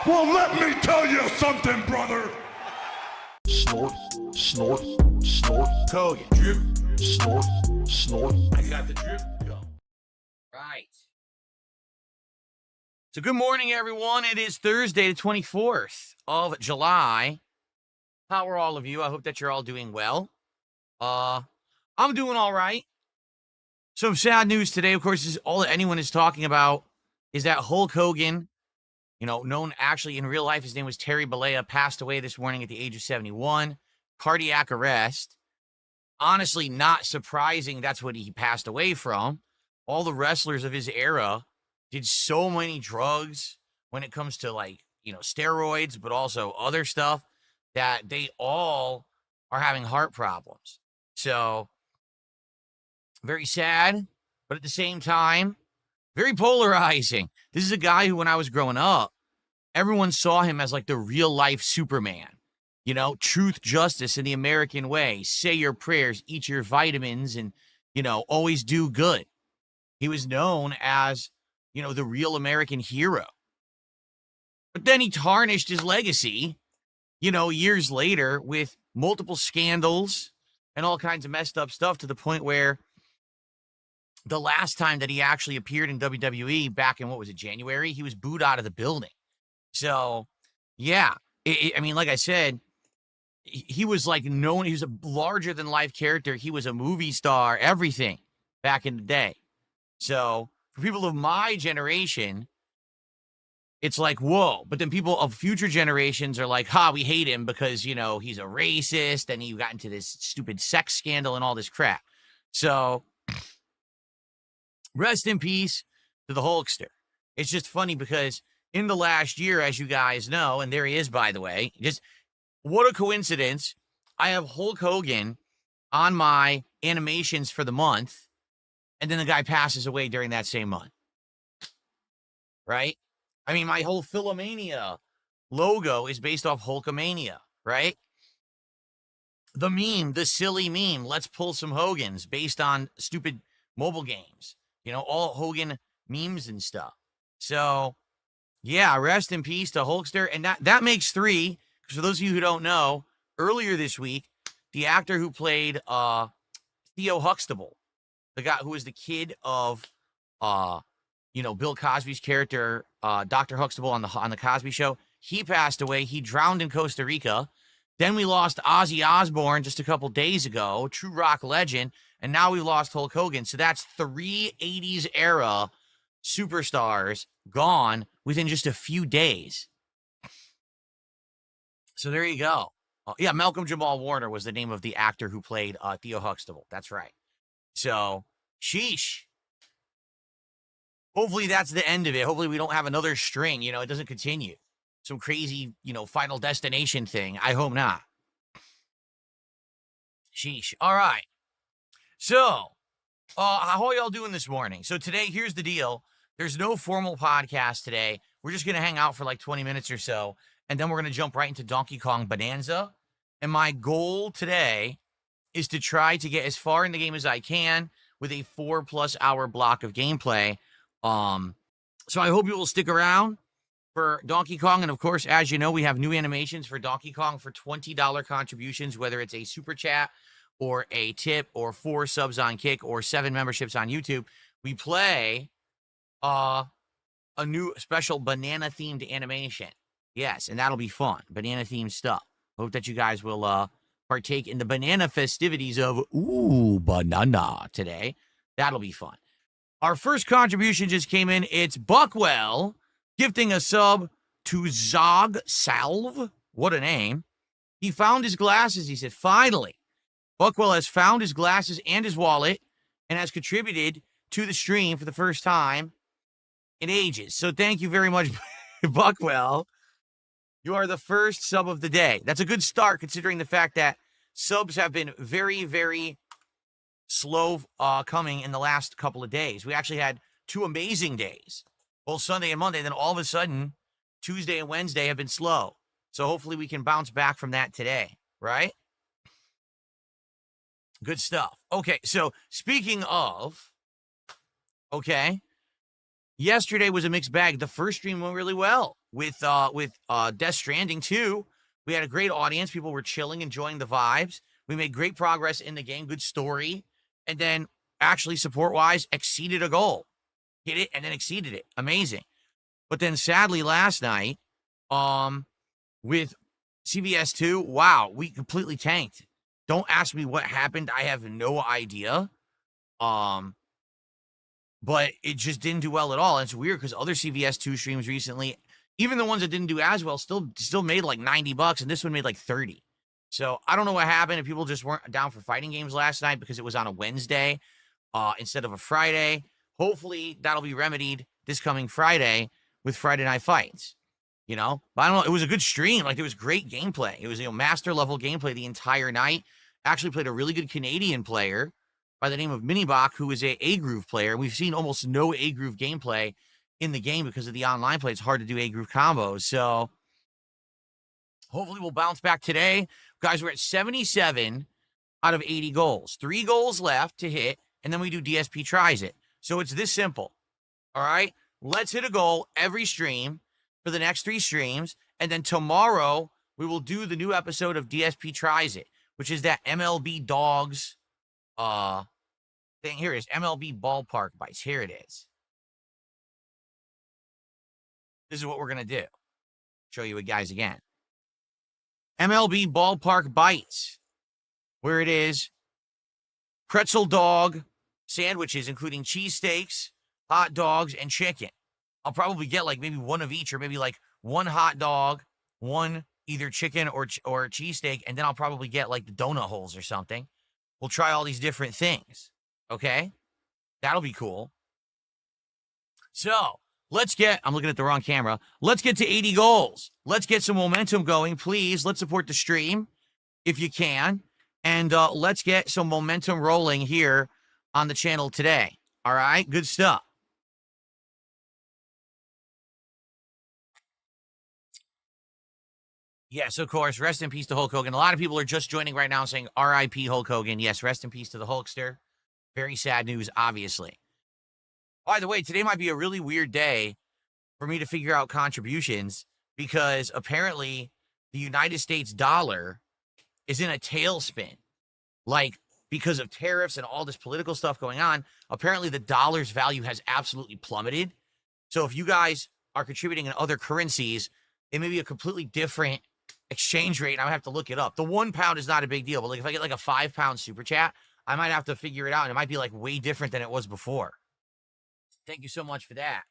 Well, let me tell you something, brother. Snort, snort, snort, Hogan. Drip, snort, snort. I got the drip. Go. Right. So good morning, everyone. It is Thursday, the 24th of July. How are all of you? I hope that you're all doing well. I'm doing all right. Some sad news today, of course, is all that anyone is talking about is that Hulk Hogan, known actually in real life, his name was Terry Bollea, passed away this morning at the age of 71. Cardiac arrest. Honestly, not surprising that's what he passed away from. All the wrestlers of his era did so many drugs when it comes to steroids, but also other stuff, that they all are having heart problems. So very sad, but at the same time, very polarizing. This is a guy who, when I was growing up, everyone saw him as like the real life Superman. Truth, justice, in the American way. Say your prayers, eat your vitamins, and, always do good. He was known as, the real American hero. But then he tarnished his legacy, years later with multiple scandals and all kinds of messed up stuff, to the point where the last time that he actually appeared in WWE back in, January, he was booed out of the building. So, yeah, like I said, he was known. He was a larger than life character. He was a movie star, everything back in the day. So for people of my generation, it's like, whoa. But then people of future generations are like, we hate him because, he's a racist and he got into this stupid sex scandal and all this crap. So rest in peace to the Hulkster. It's just funny because in the last year, as you guys know, and there he is, by the way, just what a coincidence. I have Hulk Hogan on my animations for the month, and then the guy passes away during that same month. Right? My whole Philomania logo is based off Hulkamania, right? The meme, the silly meme, let's pull some Hogans, based on stupid mobile games. All Hogan memes and stuff. So, yeah, rest in peace to Hulkster. And that makes three. For those of you who don't know, earlier this week, the actor who played Theo Huxtable, the guy who was the kid of Bill Cosby's character, Dr. Huxtable on the Cosby Show, he passed away. He drowned in Costa Rica. Then we lost Ozzy Osbourne just a couple days ago, true rock legend, and now we lost Hulk Hogan. So that's 3 80s era superstars gone within just a few days. So there you go. Yeah, Malcolm Jamal Warner was the name of the actor who played Theo Huxtable. That's right. So, sheesh. Hopefully that's the end of it. Hopefully we don't have another string, it doesn't continue. Some crazy, Final Destination thing. I hope not. Sheesh. All right. So, how are y'all doing this morning? So today, here's the deal. There's no formal podcast today. We're just going to hang out for like 20 minutes or so, and then we're going to jump right into Donkey Kong Bonanza. And my goal today is to try to get as far in the game as I can with a 4+ hour block of gameplay. So I hope you will stick around for Donkey Kong. And of course, as you know, we have new animations for Donkey Kong for $20 contributions, whether it's a super chat or a tip or 4 subs on Kick or 7 memberships on YouTube. We play a new special banana themed animation. Yes, and that'll be fun. Banana themed stuff. Hope that you guys will partake in the banana festivities of banana today. That'll be fun. Our first contribution just came in. It's Buckwell gifting a sub to Zog Salve. What a name. He found his glasses. He said, finally, Buckwell has found his glasses and his wallet and has contributed to the stream for the first time in ages. So thank you very much, Buckwell. You are the first sub of the day. That's a good start, considering the fact that subs have been very, very slow coming in the last couple of days. We actually had 2 amazing days, both Sunday and Monday. Then all of a sudden, Tuesday and Wednesday have been slow. So hopefully we can bounce back from that today, right? Good stuff. Okay, so speaking of, yesterday was a mixed bag. The first stream went really well. with Death Stranding 2. We had a great audience. People were chilling, enjoying the vibes. We made great progress in the game, good story, and then actually support-wise exceeded a goal. Hit it and then exceeded it. Amazing. But then sadly last night, with CVS 2, wow, we completely tanked. Don't ask me what happened. I have no idea. But it just didn't do well at all. And it's weird because other CVS 2 streams recently, even the ones that didn't do as well, still made like $90, and this one made like 30. So I don't know what happened. If people just weren't down for fighting games last night because it was on a Wednesday instead of a Friday. Hopefully that'll be remedied this coming Friday with Friday Night Fights. You know, but I don't know. It was a good stream. Like, there was great gameplay. It was, master level gameplay the entire night. Actually played a really good Canadian player by the name of Minibach, who is a groove player. And we've seen almost no A groove gameplay in the game because of the online play. It's hard to do A groove combos. So hopefully we'll bounce back today. Guys, we're at 77 out of 80 goals. 3 goals left to hit, and then we do DSP tries it. So it's this simple. All right? Let's hit a goal every stream for the next 3 streams, and then tomorrow we will do the new episode of DSP Tries It, which is that MLB Dogs thing. Here it is, MLB Ballpark Bites. Here it is. This is what we're gonna do. Show you guys again. MLB Ballpark Bites, where it is pretzel dog sandwiches, including cheesesteaks, hot dogs, and chicken. I'll probably get like maybe one of each, or maybe like one hot dog, one either chicken or cheesesteak, and then I'll probably get like the donut holes or something. We'll try all these different things, okay? That'll be cool. So, let's get, I'm looking at the wrong camera. Let's get to 80 goals. Let's get some momentum going, please. Let's support the stream if you can. And let's get some momentum rolling here on the channel today. All right? Good stuff. Yes, of course. Rest in peace to Hulk Hogan. A lot of people are just joining right now saying R.I.P. Hulk Hogan. Yes, rest in peace to the Hulkster. Very sad news, obviously. By the way, today might be a really weird day for me to figure out contributions because apparently the United States dollar is in a tailspin. Like, because of tariffs and all this political stuff going on, apparently the dollar's value has absolutely plummeted. So if you guys are contributing in other currencies, it may be a completely different exchange rate, and I would have to look it up. The £1 is not a big deal, but like if I get like a £5 super chat, I might have to figure it out, and it might be like way different than it was before. Thank you so much for that.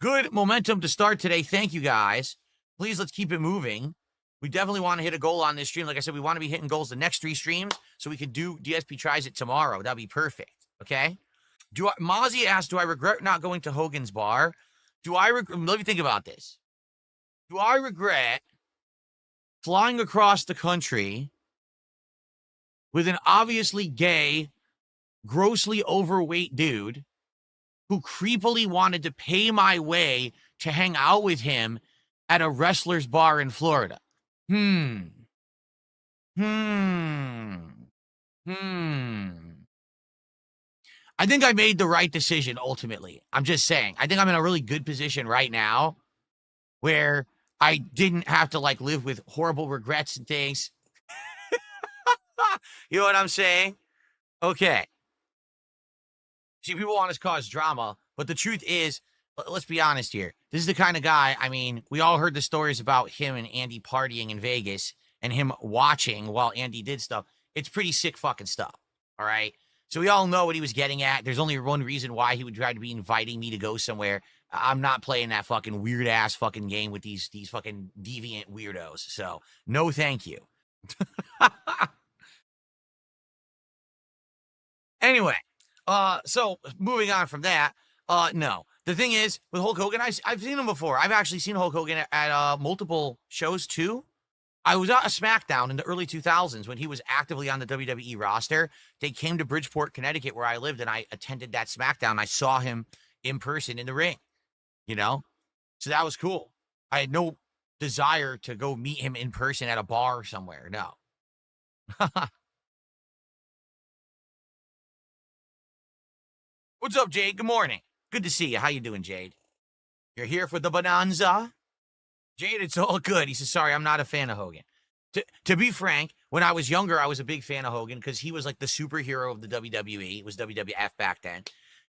Good momentum to start today. Thank you, guys. Please, let's keep it moving. We definitely want to hit a goal on this stream. Like I said, we want to be hitting goals the next 3 streams so we can do DSP Tries It tomorrow. That'd be perfect, okay? Mozzie asked, do I regret not going to Hogan's bar? Let me think about this. Do I regret flying across the country with an obviously gay, grossly overweight dude who creepily wanted to pay my way to hang out with him at a wrestler's bar in Florida? I think I made the right decision ultimately. I'm just saying. I think I'm in a really good position right now where I didn't have to like live with horrible regrets and things. You know what I'm saying? Okay. See, people want to cause drama, but the truth is, let's be honest here. This is the kind of guy, I mean, we all heard the stories about him and Andy partying in Vegas and him watching while Andy did stuff. It's pretty sick fucking stuff, all right? So we all know what he was getting at. There's only one reason why he would try to be inviting me to go somewhere. I'm not playing that fucking weird-ass fucking game with these fucking deviant weirdos. So, no thank you. Anyway, so moving on from that, no. The thing is, with Hulk Hogan, I've seen him before. I've actually seen Hulk Hogan at multiple shows, too. I was at a SmackDown in the early 2000s when he was actively on the WWE roster. They came to Bridgeport, Connecticut, where I lived, and I attended that SmackDown. I saw him in person in the ring, you know? So that was cool. I had no desire to go meet him in person at a bar or somewhere. No. What's up, Jade? Good morning. Good to see you. How you doing, Jade? You're here for the bonanza? Jade, it's all good. He says, sorry, I'm not a fan of Hogan. To be frank, when I was younger, I was a big fan of Hogan because he was like the superhero of the WWE. It was WWF back then.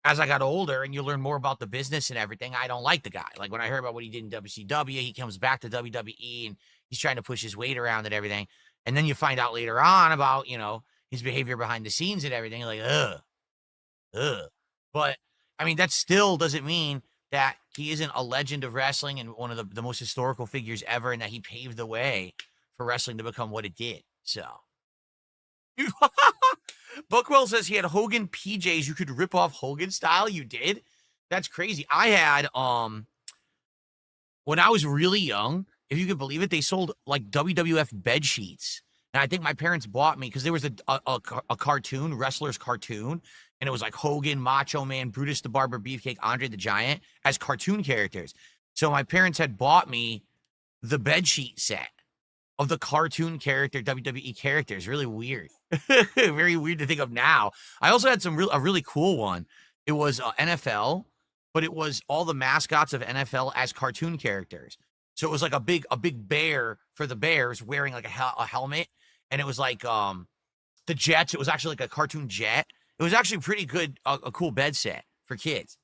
As I got older and you learn more about the business and everything, I don't like the guy. Like when I heard about what he did in WCW, he comes back to WWE and he's trying to push his weight around and everything. And then you find out later on about, his behavior behind the scenes and everything. You're like, ugh. But I mean, that still doesn't mean that he isn't a legend of wrestling and one of the most historical figures ever, and that he paved the way for wrestling to become what it did. So, Buckwell says he had Hogan PJs you could rip off Hogan style. You did? That's crazy. I had, when I was really young, if you could believe it, they sold like WWF bed sheets. And I think my parents bought me because there was a cartoon, wrestler's cartoon, and it was like Hogan, Macho Man, Brutus the Barber Beefcake, Andre the Giant as cartoon characters. So my parents had bought me the bed sheet set of the cartoon character WWE characters. Really weird. Very weird to think of now. I also had a really cool one. It was NFL, but it was all the mascots of NFL as cartoon characters. So it was like a big bear for the Bears wearing like a helmet, and it was like the Jets. It was actually like a cartoon jet. It was actually pretty good, a cool bed set for kids.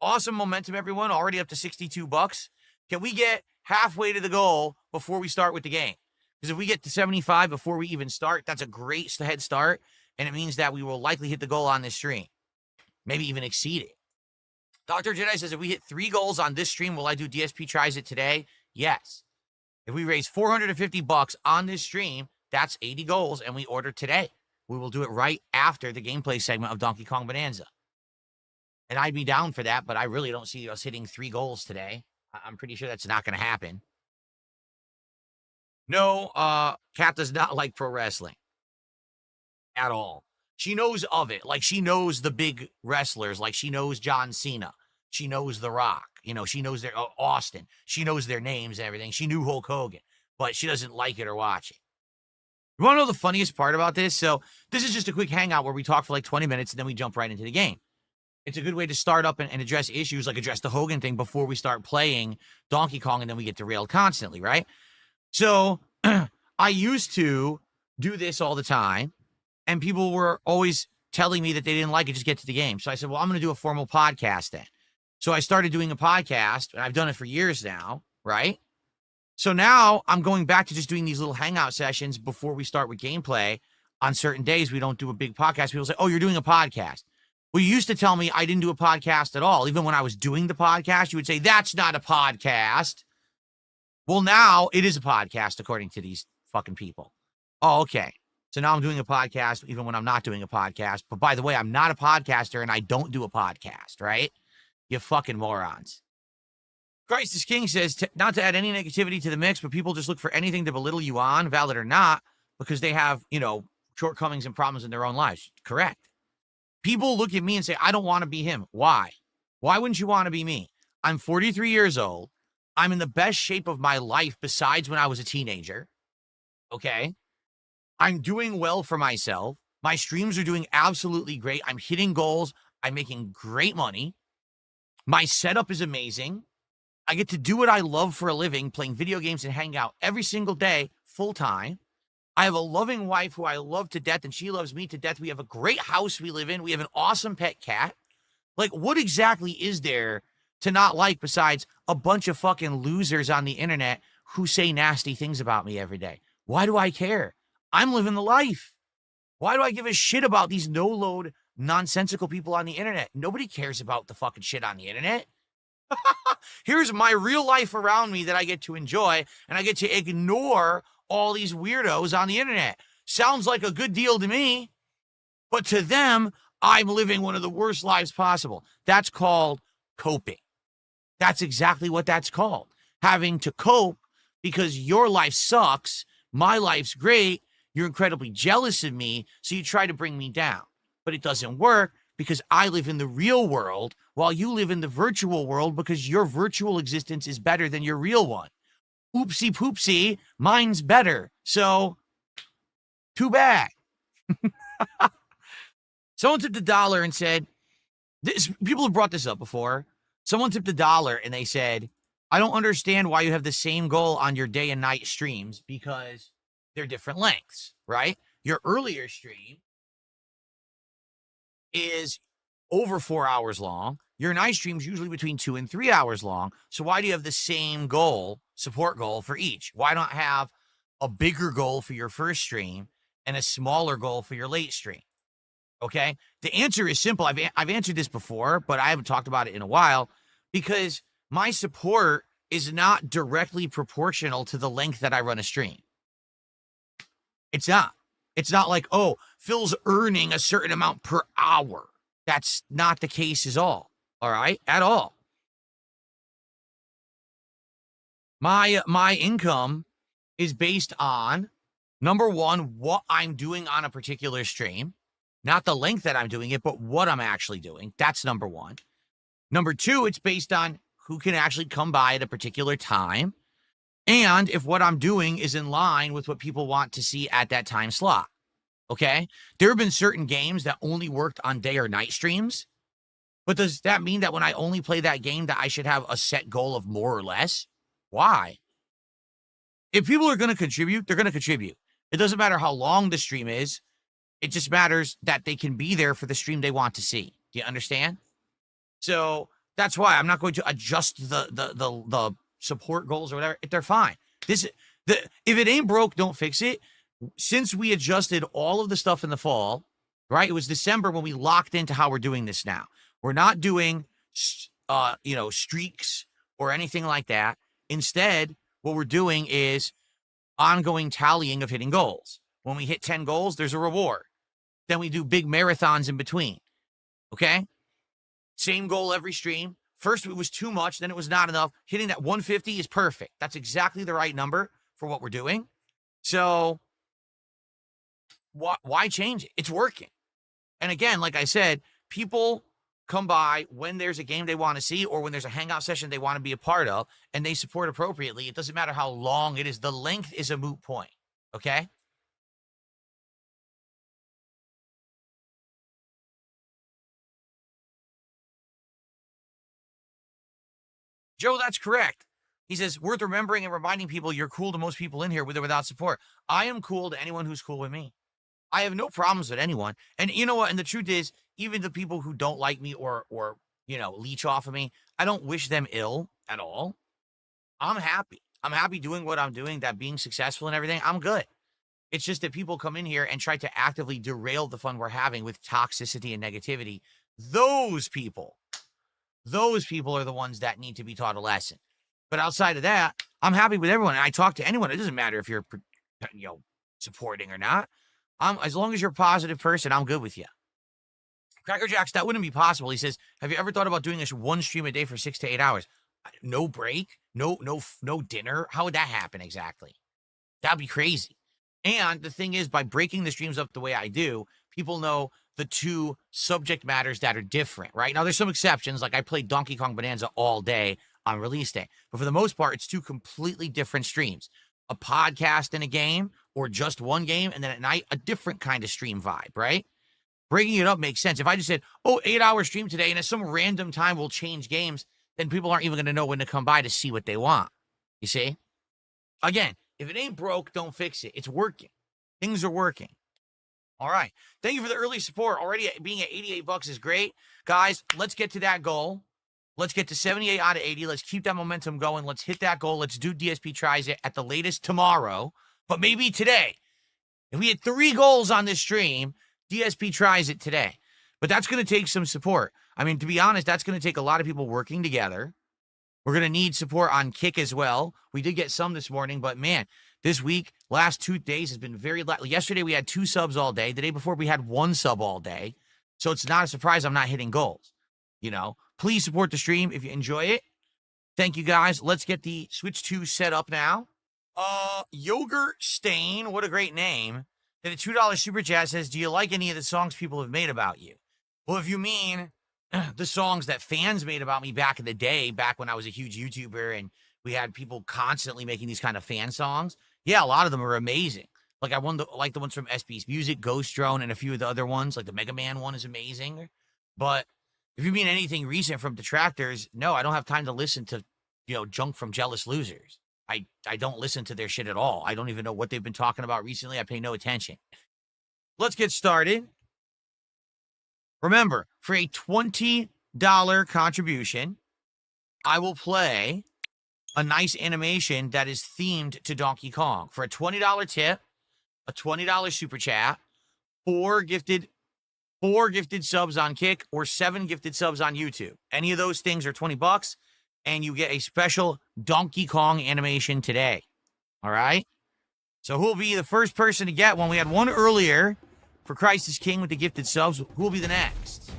Awesome momentum, everyone. Already up to $62. Can we get halfway to the goal before we start with the game? Because if we get to 75 before we even start, that's a great head start, and it means that we will likely hit the goal on this stream. Maybe even exceed it. Dr. Jedi says, if we hit 3 goals on this stream, will I do DSP tries it today? Yes. If we raise $450 on this stream, that's 80 goals, and we order today. We will do it right after the gameplay segment of Donkey Kong Bonanza. And I'd be down for that, but I really don't see us hitting 3 goals today. I'm pretty sure that's not going to happen. No, Kat does not like pro wrestling at all. She knows of it. Like, she knows the big wrestlers. Like, she knows John Cena. She knows The Rock. She knows their Austin. She knows their names and everything. She knew Hulk Hogan, but she doesn't like it or watch it. You want to know the funniest part about this? So this is just a quick hangout where we talk for like 20 minutes and then we jump right into the game. It's a good way to start up and address issues, like address the Hogan thing before we start playing Donkey Kong, and then we get derailed constantly, right? So I used to do this all the time, and people were always telling me that they didn't like it, just get to the game. So I said, well, I'm going to do a formal podcast then. So I started doing a podcast, and I've done it for years now, right? So now I'm going back to just doing these little hangout sessions before we start with gameplay. On certain days, we don't do a big podcast. People say, oh, you're doing a podcast. Well, you used to tell me I didn't do a podcast at all. Even when I was doing the podcast, you would say, that's not a podcast. Well, now it is a podcast, according to these fucking people. Oh, okay. So now I'm doing a podcast, even when I'm not doing a podcast. But by the way, I'm not a podcaster, and I don't do a podcast, right? You fucking morons. Christ is King says, not to add any negativity to the mix, but people just look for anything to belittle you on, valid or not, because they have, shortcomings and problems in their own lives. Correct. People look at me and say, I don't want to be him. Why? Why wouldn't you want to be me? I'm 43 years old. I'm in the best shape of my life besides when I was a teenager. Okay? I'm doing well for myself. My streams are doing absolutely great. I'm hitting goals. I'm making great money. My setup is amazing. I get to do what I love for a living, playing video games and hang out every single day, full time. I have a loving wife who I love to death, and she loves me to death. We have a great house we live in. We have an awesome pet cat. Like, what exactly is there to not like besides a bunch of fucking losers on the internet who say nasty things about me every day? Why do I care? I'm living the life. Why do I give a shit about these no-load, nonsensical people on the internet? Nobody cares about the fucking shit on the internet. Here's my real life around me that I get to enjoy, and I get to ignore all these weirdos on the internet. Sounds like a good deal to me, but to them, I'm living one of the worst lives possible. That's called coping. That's exactly what that's called. Having to cope because your life sucks, my life's great, you're incredibly jealous of me, so you try to bring me down. But it doesn't work because I live in the real world while you live in the virtual world because your virtual existence is better than your real one. Oopsie poopsie, mine's better. So, too bad. Someone tipped $1 and said, people have brought this up before. Someone tipped $1 and they said, I don't understand why you have the same goal on your day and night streams because they're different lengths, right? Your earlier stream is over 4 hours long. Your night stream's usually between 2 and 3 hours long. So why do you have the same goal, support goal for each? Why not have a bigger goal for your first stream and a smaller goal for your late stream? Okay. The answer is simple. I've answered this before, but I haven't talked about it in a while because my support is not directly proportional to the length that I run a stream. It's not. It's not like, oh, Phil's earning a certain amount per hour. That's not the case at all. All right. At all. My income is based on, number one, what I'm doing on a particular stream. Not the length that I'm doing it, but what I'm actually doing. That's number one. Number two, it's based on who can actually come by at a particular time. And if what I'm doing is in line with what people want to see at that time slot. Okay? There have been certain games that only worked on day or night streams. But does that mean that when I only play that game that I should have a set goal of more or less? Why? If people are going to contribute, they're going to contribute. It doesn't matter how long the stream is. It just matters that they can be there for the stream they want to see. Do you understand? So that's why I'm not going to adjust the support goals or whatever. If they're fine. If it ain't broke, don't fix it. Since we adjusted all of the stuff in the fall, right? It was December when we locked into how we're doing this now. We're not doing, streaks or anything like that. Instead, what we're doing is ongoing tallying of hitting goals. When we hit 10 goals, there's a reward. Then we do big marathons in between. Okay? Same goal every stream. First, it was too much. Then it was not enough. Hitting that 150 is perfect. That's exactly the right number for what we're doing. So why change it? It's working. And again, like I said, people come by when there's a game they want to see or when there's a hangout session they want to be a part of, and they support appropriately. It doesn't matter how long it is. The length is a moot point. Okay? Joe, that's correct. He says, worth remembering and reminding people you're cool to most people in here with or without support. I am cool to anyone who's cool with me. I have no problems with anyone. And you know what? And the truth is, even the people who don't like me or leech off of me, I don't wish them ill at all. I'm happy. I'm happy doing what I'm doing, that being successful and everything. I'm good. It's just that people come in here and try to actively derail the fun we're having with toxicity and negativity. Those people are the ones that need to be taught a lesson. But outside of that, I'm happy with everyone. And I talk to anyone. It doesn't matter if you're, supporting or not. As long as you're a positive person, I'm good with you. Cracker Jacks, that wouldn't be possible. He says, have you ever thought about doing this one stream a day for 6 to 8 hours? No break, no dinner. How would that happen exactly? That'd be crazy. And the thing is, by breaking the streams up the way I do, people know the two subject matters that are different, right? Now, there's some exceptions. Like I played Donkey Kong Bonanza all day on release day. But for the most part, it's two completely different streams. A podcast and a game, or just one game, and then at night, a different kind of stream vibe, right? Breaking it up makes sense. If I just said, 8-hour stream today, and at some random time we'll change games, then people aren't even going to know when to come by to see what they want. You see? Again, if it ain't broke, don't fix it. It's working. Things are working. All right. Thank you for the early support. Already being at $88 is great. Guys, let's get to that goal. Let's get to 78 out of 80. Let's keep that momentum going. Let's hit that goal. Let's do DSP tries it at the latest tomorrow, but maybe today. If we had 3 goals on this stream, DSP tries it today. But that's going to take some support. I mean, to be honest, that's going to take a lot of people working together. We're going to need support on Kick as well. We did get some this morning, but man, this week, last 2 days has been very light. Yesterday, we had 2 subs all day. The day before, we had 1 sub all day. So it's not a surprise I'm not hitting goals. Please support the stream if you enjoy it. Thank you, guys. Let's get the Switch 2 set up now. Yogurt Stain, what a great name. Then a $2 super chat says, do you like any of the songs people have made about you? Well, if you mean the songs that fans made about me back in the day, back when I was a huge YouTuber and we had people constantly making these kind of fan songs, yeah, a lot of them are amazing. Like I like the ones from SB's Music, Ghost Drone, and a few of the other ones. Like the Mega Man one is amazing. But if you mean anything recent from Detractors, no, I don't have time to listen to junk from jealous losers. I don't listen to their shit at all. I don't even know what they've been talking about recently. I pay no attention. Let's get started. Remember, for a $20 contribution, I will play a nice animation that is themed to Donkey Kong. For a $20 tip, a $20 super chat, 4 gifted subs on Kick, or 7 gifted subs on YouTube. Any of those things are $20, and you get a special Donkey Kong animation today. All right? So who will be the first person to get one? We had one earlier for Christ is King with the gifted subs. Who will be the next?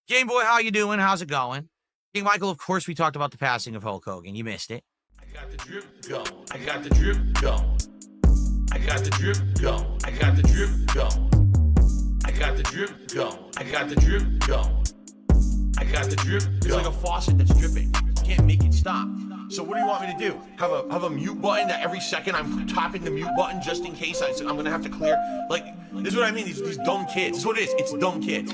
Game Boy, how you doing? How's it going? King Michael, of course, we talked about the passing of Hulk Hogan. You missed it. I got the drip going. I got the drip going. I got the drip going. I got the drip going. I got the drip going. I got the drip going. I got the drip going. It's like a faucet that's dripping. You can't make it stop. So what do you want me to do? Have a mute button that every second I'm tapping the mute button just in case I'm gonna have to clear? Like, this is what I mean. These dumb kids. This is what it is. It's dumb kids.